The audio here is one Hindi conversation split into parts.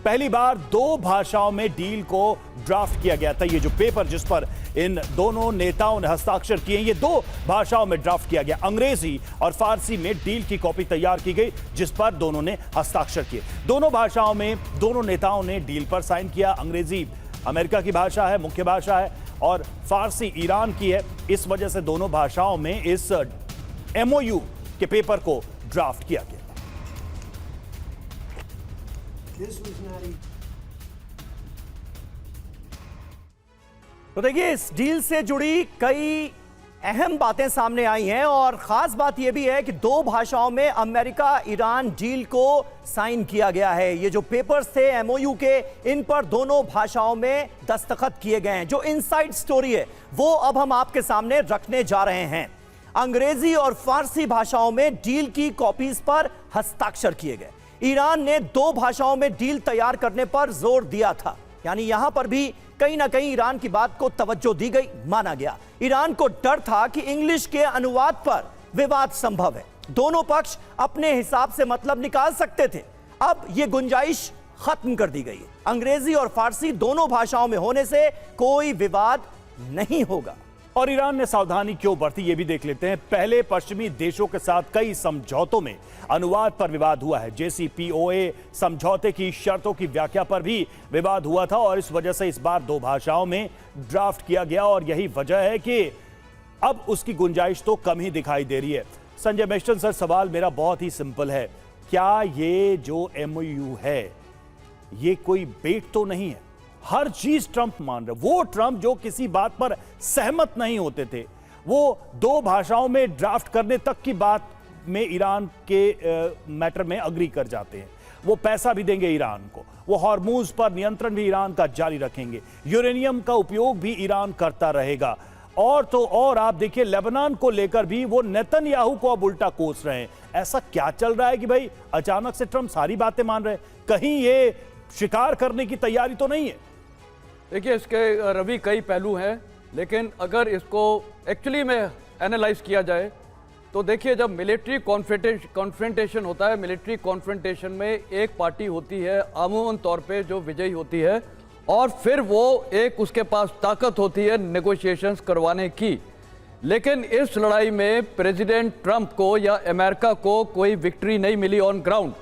पहली बार दो भाषाओं में डील को ड्राफ्ट किया गया था। ये जो पेपर जिस पर इन दोनों नेताओं ने हस्ताक्षर किए, ये दो भाषाओं में ड्राफ्ट किया गया। अंग्रेजी और फारसी में डील की कॉपी तैयार की गई जिस पर दोनों ने हस्ताक्षर किए। दोनों भाषाओं में दोनों नेताओं ने डील पर साइन किया। अंग्रेजी अमेरिका की भाषा है, मुख्य भाषा है, और फारसी ईरान की है। इस वजह से दोनों भाषाओं में इस एमओयू के पेपर को ड्राफ्ट किया गया। तो देखिए, इस डील से जुड़ी कई अहम बातें सामने आई हैं और खास बात यह भी है कि दो भाषाओं में अमेरिका ईरान डील को साइन किया गया है। ये जो पेपर्स थे एमओयू के, इन पर दोनों भाषाओं में दस्तखत किए गए हैं। जो इनसाइड स्टोरी है वो अब हम आपके सामने रखने जा रहे हैं। अंग्रेजी और फारसी भाषाओं में डील की कॉपीज पर हस्ताक्षर किए गए। ईरान ने दो भाषाओं में डील तैयार करने पर जोर दिया था, यानी यहां पर भी कहीं ना कहीं ईरान की बात को तवज्जो दी गई, माना गया। ईरान को डर था कि इंग्लिश के अनुवाद पर विवाद संभव है, दोनों पक्ष अपने हिसाब से मतलब निकाल सकते थे। अब यह गुंजाइश खत्म कर दी गई है। अंग्रेजी और फारसी दोनों भाषाओं में होने से कोई विवाद नहीं होगा। और ईरान ने सावधानी क्यों बरती ये भी देख लेते हैं। पहले पश्चिमी देशों के साथ कई समझौतों में अनुवाद पर विवाद हुआ है। JCPOA समझौते की शर्तों की व्याख्या पर भी विवाद हुआ था और इस वजह से इस बार दो भाषाओं में ड्राफ्ट किया गया और यही वजह है कि अब उसकी गुंजाइश तो कम ही दिखाई दे रही है। संजय मेस्टन सर, सवाल मेरा बहुत ही सिंपल है, क्या ये जो MOU है ये कोई बेट तो नहीं है? हर चीज ट्रंप मान रहे। वो ट्रंप जो किसी बात पर सहमत नहीं होते थे, वो दो भाषाओं में ड्राफ्ट करने तक की बात में ईरान के मैटर में अग्री कर जाते हैं। वो पैसा भी देंगे ईरान को, वो हॉर्मूज पर नियंत्रण भी ईरान का जारी रखेंगे, यूरेनियम का उपयोग भी ईरान करता रहेगा। और तो और आप देखिए, लेबनान को लेकर भी वो नेतन्याहू को अब उल्टा कोस रहे हैं। ऐसा क्या चल रहा है कि भाई अचानक से ट्रंप सारी बातें मान रहे हैं? कहीं ये शिकार करने की तैयारी तो नहीं है? देखिए, इसके रवि कई पहलू हैं, लेकिन अगर इसको एक्चुअली में एनालाइज किया जाए तो देखिए, जब मिलिट्री कॉन्फ्रेंटेशन होता है, मिलिट्री कॉन्फ्रेंटेशन में एक पार्टी होती है अमूमन तौर पे जो विजयी होती है, और फिर वो एक उसके पास ताकत होती है नेगोशिएशंस करवाने की। लेकिन इस लड़ाई में प्रेसिडेंट ट्रंप को या अमेरिका को कोई विक्ट्री नहीं मिली ऑन ग्राउंड।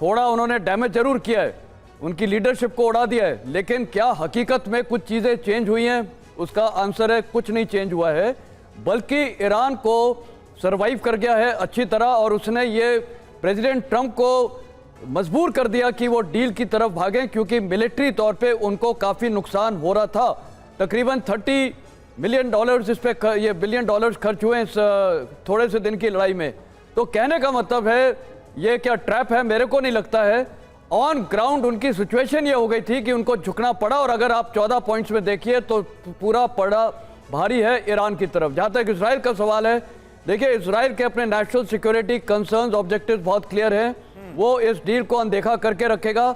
थोड़ा उन्होंने डैमेज जरूर किया है, उनकी लीडरशिप को उड़ा दिया है, लेकिन क्या हकीकत में कुछ चीज़ें चेंज हुई हैं? उसका आंसर है कुछ नहीं चेंज हुआ है, बल्कि ईरान को सरवाइव कर गया है अच्छी तरह, और उसने ये प्रेसिडेंट ट्रंप को मजबूर कर दिया कि वो डील की तरफ भागें, क्योंकि मिलिट्री तौर पे उनको काफ़ी नुकसान हो रहा था। तकरीबन $30 मिलियन इस पे ये $बिलियन खर्च हुए इस थोड़े से दिन की लड़ाई में। तो कहने का मतलब है ये क्या ट्रैप है? मेरे को नहीं लगता है। ऑन ग्राउंड उनकी सिचुएशन ये हो गई थी कि उनको झुकना पड़ा, और अगर आप 14 पॉइंट्स में देखिए तो पूरा पड़ा भारी है ईरान की तरफ। जहां तक इजराइल का सवाल है, देखिए, इजराइल के अपने नेशनल सिक्योरिटी कंसर्न्स, ऑब्जेक्टिव्स बहुत क्लियर हैं। वो इस डील को अनदेखा करके रखेगा।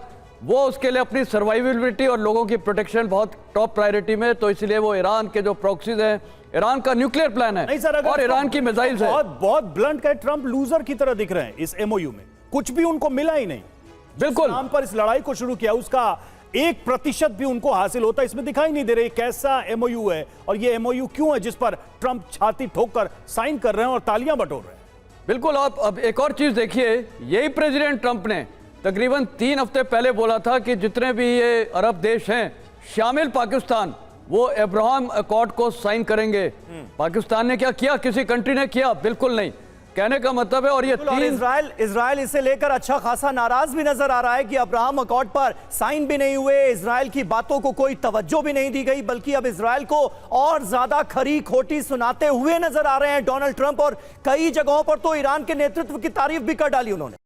वो उसके लिए अपनी सर्वाइवेबिलिटी और लोगों की प्रोटेक्शन बहुत टॉप प्रायोरिटी में, तो इसलिए वो ईरान के जो प्रॉक्सीज हैं, ईरान का न्यूक्लियर प्लान है और ईरान की मिसाइल्स है। बहुत ब्लंट का ट्रंप लूजर की तरह दिख रहे हैं इस MOU में। कुछ भी उनको मिला ही नहीं। बिल्कुल, नाम पर इस लड़ाई को शुरू किया उसका 1% भी उनको हासिल होता इसमें दिखाई नहीं दे रही। कैसा MOU है और ये MOU क्यों है जिस पर ट्रंप छाती ठोककर साइन कर रहे हैं और तालियां बटोर रहे हैं? बिल्कुल। आप अब एक और चीज देखिए, यही प्रेसिडेंट ट्रंप ने तकरीबन 3 हफ्ते पहले बोला था कि जितने भी ये अरब देश हैं शामिल पाकिस्तान, वो अब्राहम अकॉर्ड को साइन करेंगे। पाकिस्तान ने क्या किया? किसी कंट्री ने किया? बिल्कुल नहीं। कहने का मतलब है, और ये इजराइल इसे लेकर अच्छा खासा नाराज भी नजर आ रहा है कि अब्राहम अकॉर्ड पर साइन भी नहीं हुए, इजराइल की बातों को कोई तवज्जो भी नहीं दी गई, बल्कि अब इजराइल को और ज्यादा खरी खोटी सुनाते हुए नजर आ रहे हैं डोनाल्ड ट्रंप। और कई जगहों पर तो ईरान के नेतृत्व की तारीफ भी कर डाली उन्होंने।